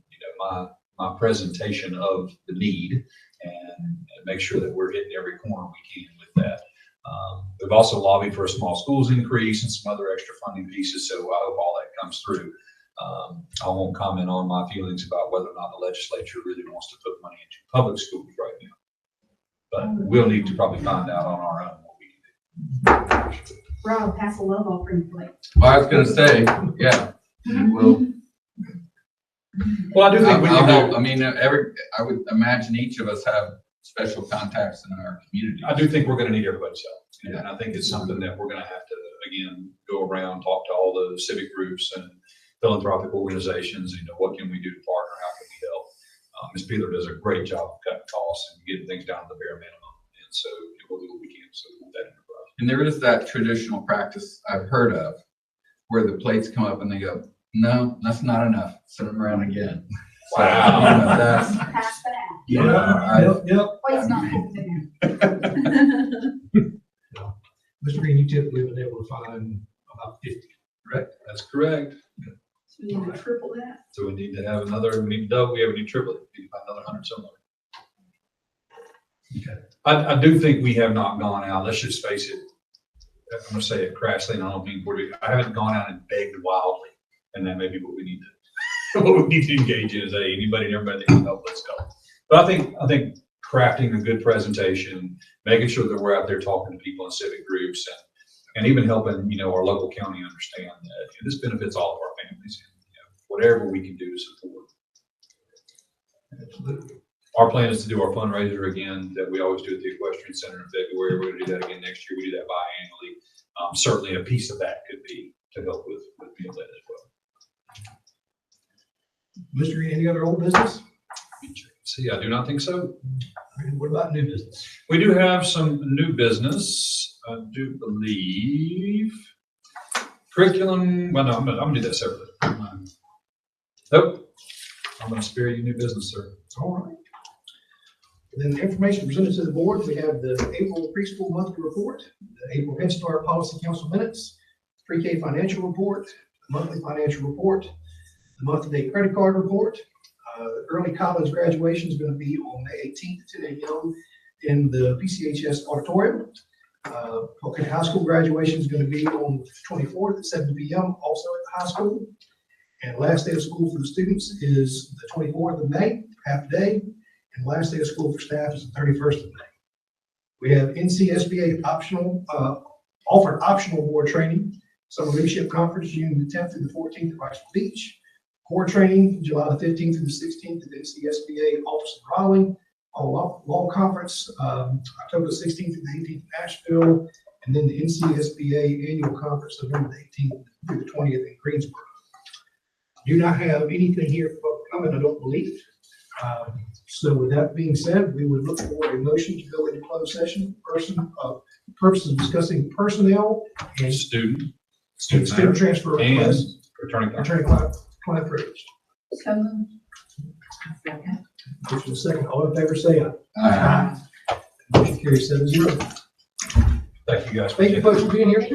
my presentation of the need and make sure that we're hitting every corner we can with that. We've also lobbied for a small schools increase and some other extra funding pieces. So I hope all that comes through. I won't comment on my feelings about whether or not the legislature really wants to put money into public schools right now, but we'll need to probably find out on our own what we can do. Rob, pass a love offering plate. Well, I was gonna say, yeah, Well, I do think we I'll can help. do. I mean, I would imagine each of us have special contacts in our community. I do think we're going to need everybody's help, and I think it's something that we're going to have to again go around, talk to all the civic groups and philanthropic organizations. What can we do to partner? How can we help? Ms. Peeler does a great job of cutting costs and getting things down to the bare minimum, and so we'll do what we can. So we'll that enterprise. And there is that traditional practice I've heard of where the plates come up and they go No, that's not enough. Send them around again. Wow. That's, Pass that out. yeah, Yep. Please not put it in. Mr. Green, you typically been able to find about 50, correct? That's correct. So you want to triple that? So we need to have another, we need to double, we need triple it, we need to find another 100 somewhere. Okay. I do think we have not gone out, let's just face it. I'm gonna say it crassly, and I don't mean, I haven't gone out and begged wildly, and that may be what we need to, what we need to engage in is, hey, anybody and everybody that can help, let's go. But I think crafting a good presentation, making sure that we're out there talking to people in civic groups and even helping, our local county understand that this benefits all of our families, and, whatever we can do to support. Absolutely. Our plan is to do our fundraiser again, that we always do at the Equestrian Center in February. We're gonna do that again next year. We do that biannually. Certainly a piece of that could be to help with meal debt as well. Mr. Green, any other old business? See, I do not think so. What about new business? We do have some new business, I do believe. Curriculum, well, no, I'm gonna do that separately. Nope. I'm gonna spare you new business, sir. All right. Then the information presented to the board, we have the April preschool monthly report, the April Head Start Policy Council minutes, pre-K financial report, the monthly financial report, the month-to-date credit card report. Early college graduation is going to be on May 18th at 10 a.m. in the PCHS auditorium. Polk High School graduation is going to be on the 24th at 7 p.m. also at the high school. And last day of school for the students is the 24th of May, half a day. And last day of school for staff is the 31st of May. We have NCSBA optional, offered optional board training, summer leadership conference, June the 10th through the 14th at Rice Beach. Core training, July the 15th through the 16th at the NCSBA office in Raleigh. Law conference, October the 16th through the 18th in Nashville. And then the NCSBA annual conference, November the 18th through the 20th in Greensboro. Do not have anything here for coming, I don't believe. So with that being said, we would look for a motion to go into closed session, purposes of discussing personnel and Student transfer requests, attorney-client. client privilege. So moved. Second. Motion is second. All in favor, say aye. Aye. Motion carries 7-0. Thank you guys. Thank you folks for being here.